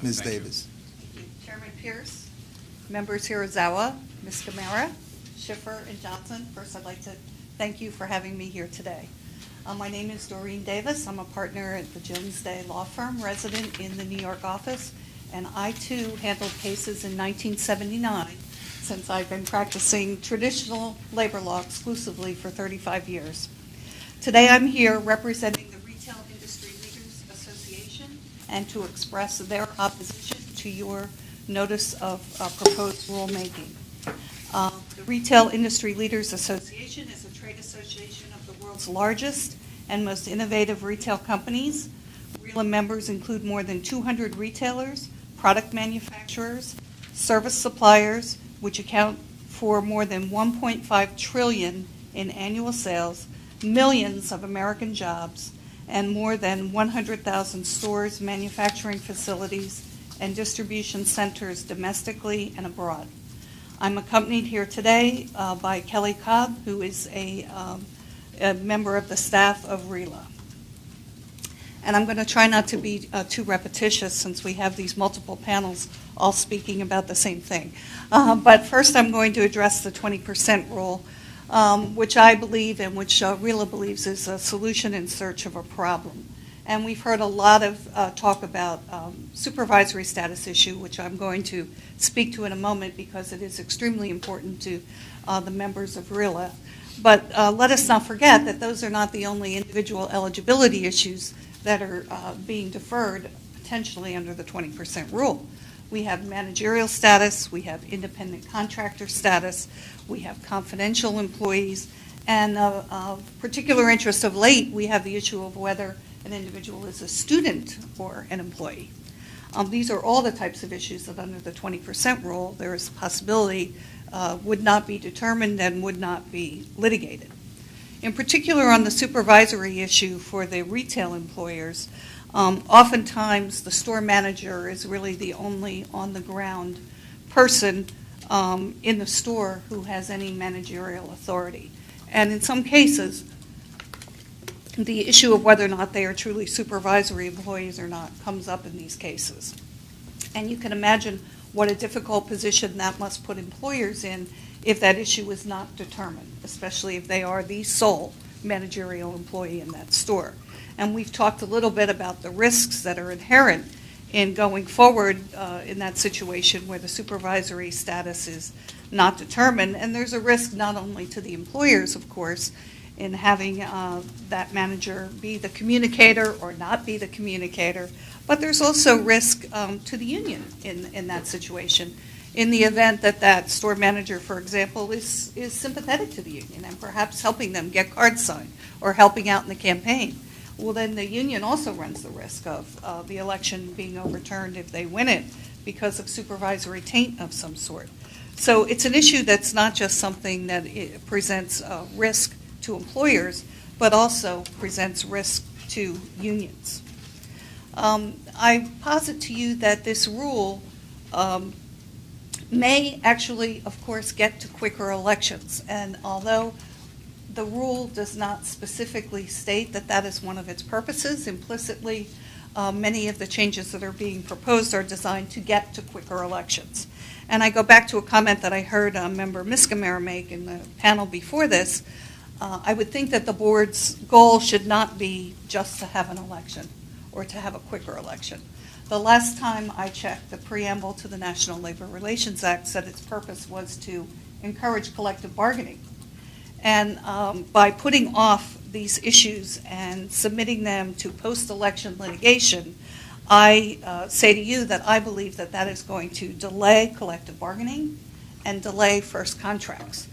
Ms. Thank you. Davis. Chairman Pierce, members Hirazawa, Ms. Gamera, Schiffer, and Johnson. First, I'd like to thank you for having me here today. My name is Doreen Davis. I'm a partner at the Jones Day Law Firm, resident in the New York office, and I too handled cases in 1979 since I've been practicing traditional labor law exclusively for 35 years. Today I'm here representing the Retail Industry Leaders Association and to express their opposition to your notice of proposed rulemaking. The Retail Industry Leaders Association is a trade association of the world's largest and most innovative retail companies. RILA members include more than 200 retailers, product manufacturers, service suppliers, which account for more than $1.5 trillion in annual sales, millions of American jobs, and more than 100,000 stores, manufacturing facilities, and distribution centers domestically and abroad. I'm accompanied here today by Kelly Cobb, who is a member of the staff of RILA. And I'm going to try not to be too repetitious since we have these multiple panels all speaking about the same thing. But first I'm going to address the 20% rule, which I believe and which RILA believes is a solution in search of a problem. And we've heard a lot of talk about supervisory status issue, which I'm going to speak to in a moment because it is extremely important to the members of RILA. But let us not forget that those are not the only individual eligibility issues that are being deferred potentially under the 20% rule. We have managerial status, we have independent contractor status, we have confidential employees, and of particular interest of late, we have the issue of whether an individual is a student or an employee. These are all the types of issues that under the 20% rule, there is a possibility would not be determined and would not be litigated. In particular, on the supervisory issue for the retail employers, oftentimes the store manager is really the only on-the-ground person in the store who has any managerial authority. And in some cases, the issue of whether or not they are truly supervisory employees or not comes up in these cases. And you can imagine what a difficult position that must put employers in if that issue is not determined, especially if they are the sole managerial employee in that store. And we've talked a little bit about the risks that are inherent in going forward in that situation where the supervisory status is not determined. And there's a risk not only to the employers, of course, in having that manager be the communicator or not be the communicator, but there's also risk to the union in that situation. In the event that that store manager, for example, is sympathetic to the union and perhaps helping them get cards signed or helping out in the campaign, well, then the union also runs the risk of the election being overturned if they win it because of supervisory taint of some sort. So it's an issue that's not just something that it presents risk to employers, but also presents risk to unions. I posit to you that this rule may actually, of course, get to quicker elections. And although the rule does not specifically state that that is one of its purposes, implicitly many of the changes that are being proposed are designed to get to quicker elections. And I go back to a comment that I heard member Ms. Gamera make in the panel before this. I would think that the board's goal should not be just to have an election or to have a quicker election. The last time I checked, the preamble to the National Labor Relations Act said its purpose was to encourage collective bargaining. And by putting off these issues and submitting them to post-election litigation, I say to you that I believe that that is going to delay collective bargaining and delay first contracts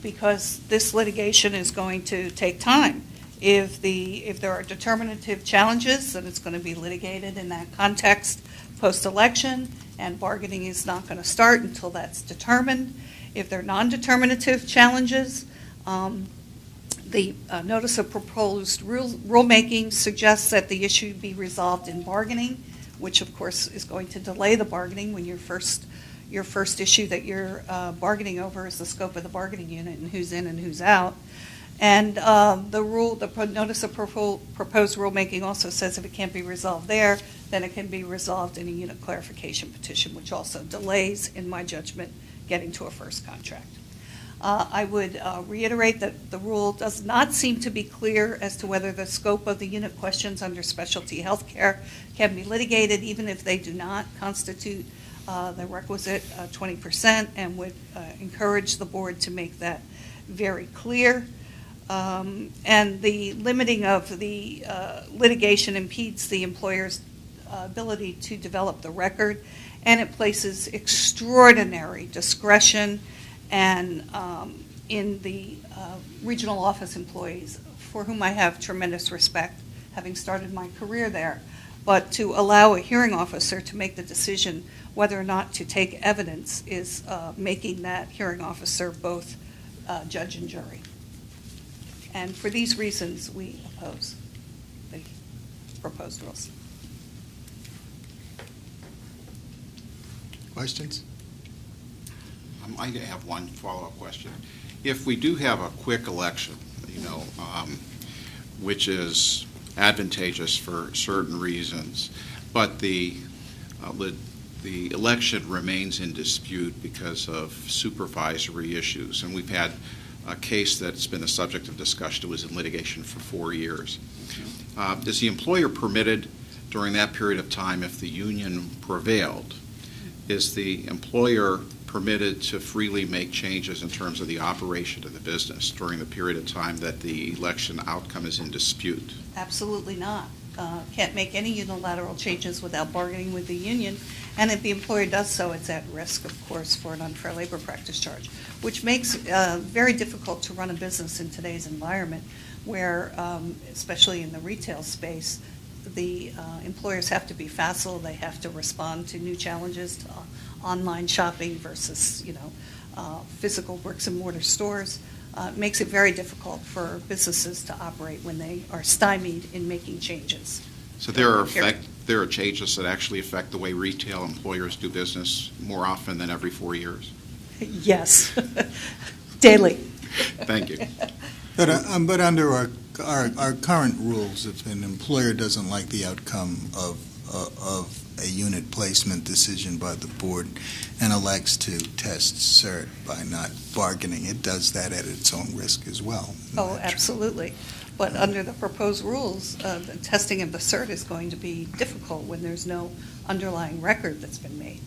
because this litigation is going to take time. If there are determinative challenges, then it's going to be litigated in that context post-election, and bargaining is not going to start until that's determined. If there are non-determinative challenges, the notice of proposed rulemaking suggests that the issue be resolved in bargaining, which of course is going to delay the bargaining when your first issue that you're bargaining over is the scope of the bargaining unit and who's in and who's out. And the notice of proposed rulemaking also says if it can't be resolved there, then it can be resolved in a unit clarification petition, which also delays, in my judgment, getting to a first contract. I would reiterate that the rule does not seem to be clear as to whether the scope of the unit questions under specialty health care can be litigated, even if they do not constitute the requisite 20%, and would encourage the board to make that very clear. And the limiting of the litigation impedes the employer's ability to develop the record, and it places extraordinary discretion and in the regional office employees, for whom I have tremendous respect, having started my career there. But to allow a hearing officer to make the decision whether or not to take evidence is making that hearing officer both judge and jury. And for these reasons, we oppose the proposed rules. Questions? I have one follow-up question. If we do have a quick election, which is advantageous for certain reasons, but the election remains in dispute because of supervisory issues, and we've had a case that's been a subject of discussion. It was in litigation for 4 years. Is the employer permitted during that period of time, if the union prevailed, is the employer permitted to freely make changes in terms of the operation of the business during the period of time that the election outcome is in dispute? Absolutely not. Can't make any unilateral changes without bargaining with the union, and if the employer does so, it's at risk, of course, for an unfair labor practice charge, which makes it very difficult to run a business in today's environment where, especially in the retail space, the employers have to be facile. They have to respond to new challenges, to online shopping versus, physical bricks and mortar stores. It makes it very difficult for businesses to operate when they are stymied in making changes. So there are changes that actually affect the way retail employers do business more often than every 4 years? Yes, daily. Thank you. But under our current rules, if an employer doesn't like the outcome of a unit placement decision by the board and elects to test cert by not bargaining, it does that at its own risk as well. Oh, absolutely. But under the proposed rules, the testing of the cert is going to be difficult when there's no underlying record that's been made.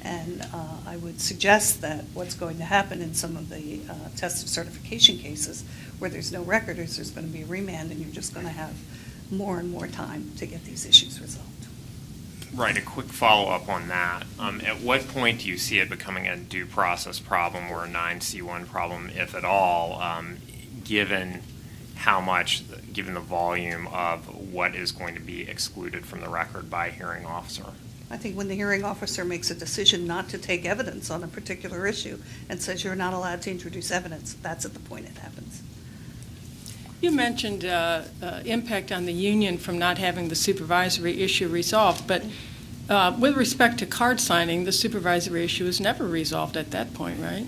And I would suggest that what's going to happen in some of the test of certification cases where there's no record is there's going to be a remand, and you're just going to have more and more time to get these issues resolved. Right, a quick follow-up on that. At what point do you see it becoming a due process problem or a 9C1 problem, if at all, given the volume of what is going to be excluded from the record by a hearing officer? I think when the hearing officer makes a decision not to take evidence on a particular issue and says you're not allowed to introduce evidence, that's at the point it happens. You mentioned impact on the union from not having the supervisory issue resolved, but with respect to card signing, the supervisory issue is never resolved at that point, right?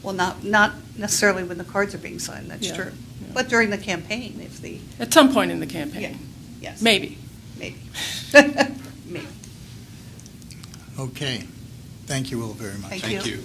Well, not necessarily when the cards are being signed, that's true. Yeah. But during the campaign, if the... At some point in the campaign. Yeah, yes. Maybe. Maybe. Maybe. Okay. Thank you all very much. Thank Thank you. you.